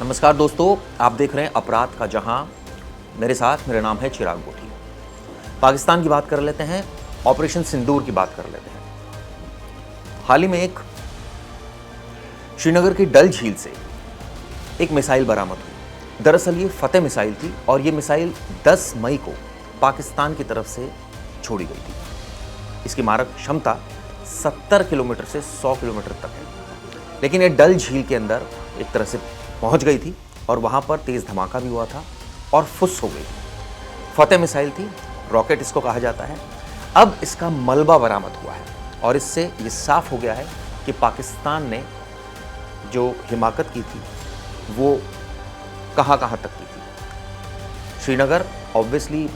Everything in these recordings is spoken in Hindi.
नमस्कार दोस्तों, आप देख रहे हैं अपराध का जहां। मेरा नाम है चिराग गोठी। पाकिस्तान की बात कर लेते हैं, ऑपरेशन सिंदूर की बात कर लेते हैं। हाल ही में एक श्रीनगर की डल झील से एक मिसाइल बरामद हुई। दरअसल ये फतेह मिसाइल थी और ये मिसाइल 10 मई को पाकिस्तान की तरफ से छोड़ी गई थी। इसकी मारक क्षमता 70 किलोमीटर से 100 किलोमीटर तक है, लेकिन ये डल झील के अंदर एक तरह से पहुंच गई थी और वहां पर तेज धमाका भी हुआ था और फुस हो गई। फतेह मिसाइल थी, रॉकेट इसको कहा जाता है। अब इसका मलबा बरामद हुआ है और इससे ये साफ हो गया है कि पाकिस्तान ने जो हिमाकत की थी वो कहां तक की थी। श्रीनगर ऑब्वियसली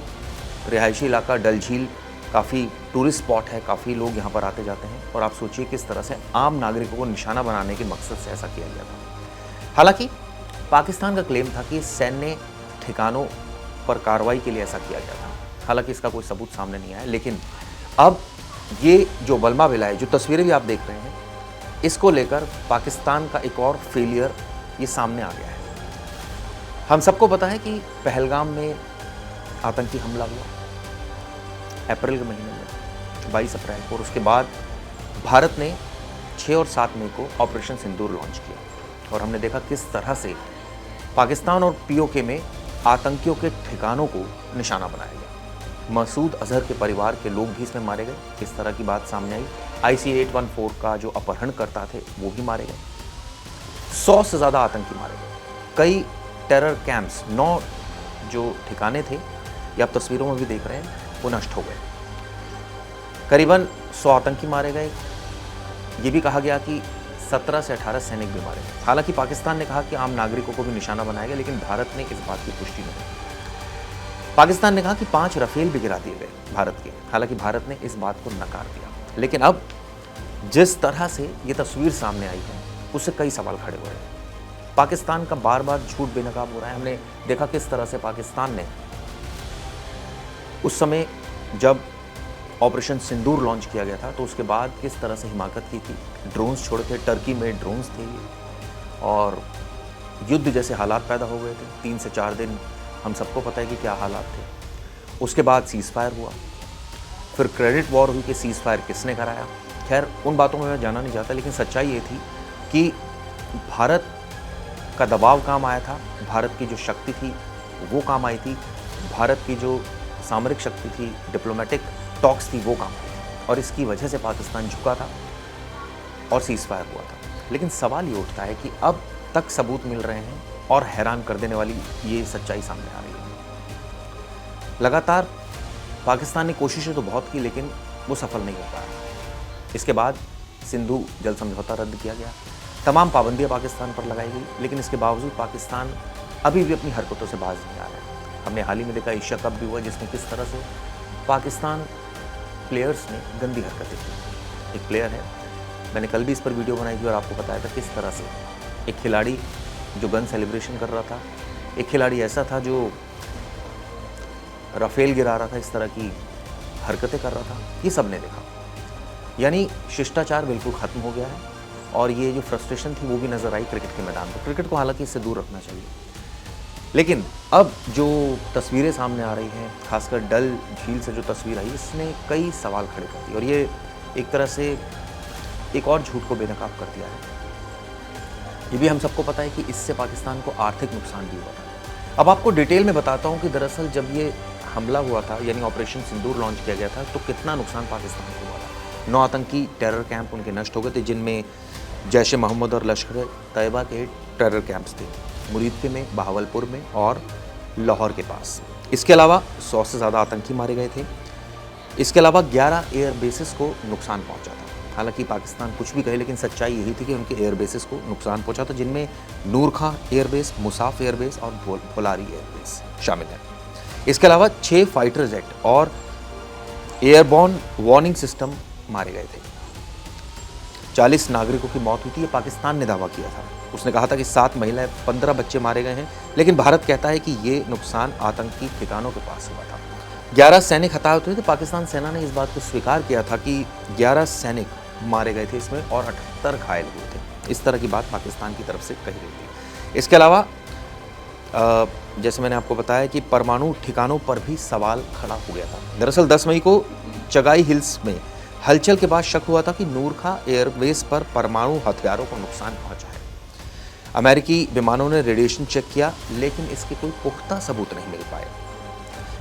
रिहायशी इलाका, डल झील काफ़ी टूरिस्ट स्पॉट है, काफ़ी लोग यहाँ पर आते जाते हैं और आप सोचिए किस तरह से आम नागरिकों को निशाना बनाने के मकसद से ऐसा किया गया था। हालांकि पाकिस्तान का क्लेम था कि सैन्य ठिकानों पर कार्रवाई के लिए ऐसा किया गया था। हालांकि इसका कोई सबूत सामने नहीं आया, लेकिन अब ये जो मलबा मिला है, जो तस्वीरें भी आप देख रहे हैं, इसको लेकर पाकिस्तान का एक और फेलियर ये सामने आ गया है। हम सबको पता है कि पहलगाम में आतंकी हमला हुआ अप्रैल के महीने में, 22 अप्रैल को, और उसके बाद भारत ने 6 और 7 मई को ऑपरेशन सिंदूर लॉन्च किया और हमने देखा किस तरह से पाकिस्तान और पीओके में आतंकियों के ठिकानों को निशाना बनाया गया। मसूद अजहर के परिवार के लोग भी इसमें मारे गए, इस तरह की बात सामने आई। IC-814 का जो अपहरणकर्ता थे वो भी मारे गए। 100 से ज़्यादा आतंकी मारे गए। कई टेरर कैंप्स, 9 जो ठिकाने थे, ये आप तस्वीरों में भी देख रहे हैं, वो नष्ट हो गए। करीबन 100 आतंकी मारे गए। ये भी कहा गया कि 17 से 18 सैनिक भी मारे गए। हालांकि पाकिस्तान ने कहा कि आम नागरिकों को भी निशाना बनाया गया, लेकिन भारत ने इस बात की पुष्टि नहीं की। पाकिस्तान ने कहा कि 5 राफेल भी गिरा दिए गए भारत के। हालांकि भारत ने इस बात को नकार दिया। लेकिन अब जिस तरह से ये तस्वीर सामने आई है, उससे कई सवाल खड़े हो रहे हैं। पाकिस्तान का बार बार झूठ बेनकाब हो रहा है। हमने देखा किस तरह से पाकिस्तान ने उस समय जब ऑपरेशन सिंदूर लॉन्च किया गया था तो उसके बाद किस तरह से हिमाकत की थी। ड्रोन्स छोड़े थे, टर्की में ड्रोन्स थे और युद्ध जैसे हालात पैदा हो गए थे। 3 से 4 दिन हम सबको पता है कि क्या हालात थे। उसके बाद सीज़ फायर हुआ, फिर क्रेडिट वॉर हुई कि सीज़ फायर किसने कराया। खैर, उन बातों में मैं जाना नहीं चाहता, लेकिन सच्चाई ये थी कि भारत का दबाव काम आया था, भारत की जो शक्ति थी वो काम आई थी, भारत की जो सामरिक शक्ति थी, डिप्लोमेटिक टॉक्स थी, वो काम आई और इसकी वजह से पाकिस्तान झुका था और सीज़ फायर हुआ था। लेकिन सवाल ये उठता है कि अब तक सबूत मिल रहे हैं और हैरान कर देने वाली ये सच्चाई सामने आ रही है। लगातार पाकिस्तान ने कोशिशें तो बहुत की, लेकिन वो सफल नहीं हो पाया। इसके बाद सिंधु जल समझौता रद्द किया गया, तमाम पाबंदियां पाकिस्तान पर लगाई गई, लेकिन इसके बावजूद पाकिस्तान अभी भी अपनी हरकतों से बाज नहीं आ रहा है। हमने हाल ही में देखा एशिया कप भी हुआ, जिसमें किस तरह से पाकिस्तान प्लेयर्स ने गंदी हरकतें की। एक प्लेयर है, मैंने कल भी इस पर वीडियो बनाई थी और आपको बताया था किस तरह से एक खिलाड़ी जो गन सेलिब्रेशन कर रहा था, एक खिलाड़ी ऐसा था जो राफेल गिरा रहा था, इस तरह की हरकतें कर रहा था। ये सब ने देखा। यानी शिष्टाचार बिल्कुल ख़त्म हो गया है और ये जो फ्रस्ट्रेशन थी वो भी नज़र आई क्रिकेट के मैदान पर। क्रिकेट को हालांकि इससे दूर रखना चाहिए, लेकिन अब जो तस्वीरें सामने आ रही हैं, खासकर डल झील से जो तस्वीर आई, इसने कई सवाल खड़े कर दिए और ये एक तरह से एक और झूठ को बेनकाब कर दिया है। ये भी हम सबको पता है कि इससे पाकिस्तान को आर्थिक नुकसान भी हुआ था। अब आपको डिटेल में बताता हूँ कि दरअसल जब ये हमला हुआ था, यानी ऑपरेशन सिंदूर लॉन्च किया गया था, तो कितना नुकसान पाकिस्तान को हुआ था। 9 आतंकी टेरर कैंप उनके नष्ट हो गए थे, जिनमें जैश ए मोहम्मद और लश्कर तैयबा के टेरर कैंप्स थे, मुरीदके में, बहावलपुर में और लाहौर के पास। इसके अलावा 100 से ज़्यादा आतंकी मारे गए थे। इसके अलावा 11 एयर बेसिस को नुकसान पहुंचा था। हालांकि पाकिस्तान कुछ भी कहे, लेकिन सच्चाई यही थी कि उनके एयर बेसिस को नुकसान पहुंचा था, जिनमें नूर खां एयरबेस, मुसाफ एयरबेस और भोलारी एयरबेस शामिल है। इसके अलावा 6 फाइटर जेट और एयरबॉर्न वार्निंग सिस्टम मारे गए थे। 40 नागरिकों की मौत हुई थी, ये पाकिस्तान ने दावा किया था। उसने कहा था कि 7 महिलाएं, 15 बच्चे मारे गए हैं, लेकिन भारत कहता है कि ये नुकसान आतंकी ठिकानों के पास हुआ था। 11 सैनिक हताहत हुए थे। पाकिस्तान सेना ने इस बात को स्वीकार किया था कि 11 सैनिक मारे गए थे इसमें और 78 घायल हुए थे। इस तरह की बात पाकिस्तान की तरफ से कही गई थी। इसके अलावा जैसे मैंने आपको बताया कि परमाणु ठिकानों पर भी सवाल खड़ा हो गया था। दरअसल 10 मई को चगाई हिल्स में हलचल के बाद शक हुआ था कि नूरखा एयरबेस पर परमाणु हथियारों को नुकसान पहुंचा है। अमेरिकी विमानों ने रेडिएशन चेक किया, लेकिन इसके कोई पुख्ता सबूत नहीं मिल पाए।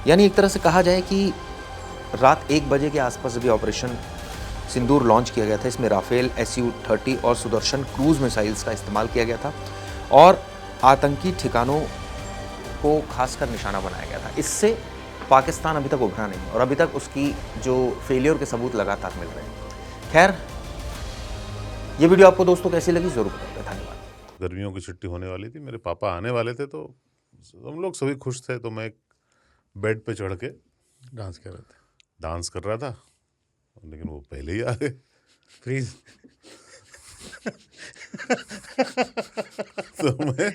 यानी एक तरह से कहा जाए कि रात 1 बजे के आसपास जब ऑपरेशन सिंदूर लॉन्च किया गया था, इसमें राफेल SU-30 और सुदर्शन क्रूज मिसाइल्स का इस्तेमाल किया गया था और आतंकी ठिकानों को खासकर निशाना बनाया गया था। इससे पाकिस्तान अभी तक उभरा नहीं और अभी तक उसकी जो फेलियर के सबूत लगातार मिल रहे हैं। खैर, ये वीडियो आपको दोस्तों कैसी लगी जरूर बताइए। धन्यवाद। गर्मियों की छुट्टी होने वाली थी, मेरे पापा आने वाले थे, तो हम लोग सभी खुश थे। तो मैं एक बेड पे चढ़ के डांस कर रहे थे, डांस कर रहा था, लेकिन वो पहले ही आ गए। फ्रीज। तो मैं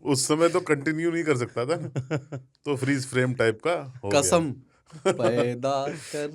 उस समय तो कंटिन्यू नहीं कर सकता था ना, तो फ्रीज फ्रेम टाइप का हो गया। कसम पैदा कर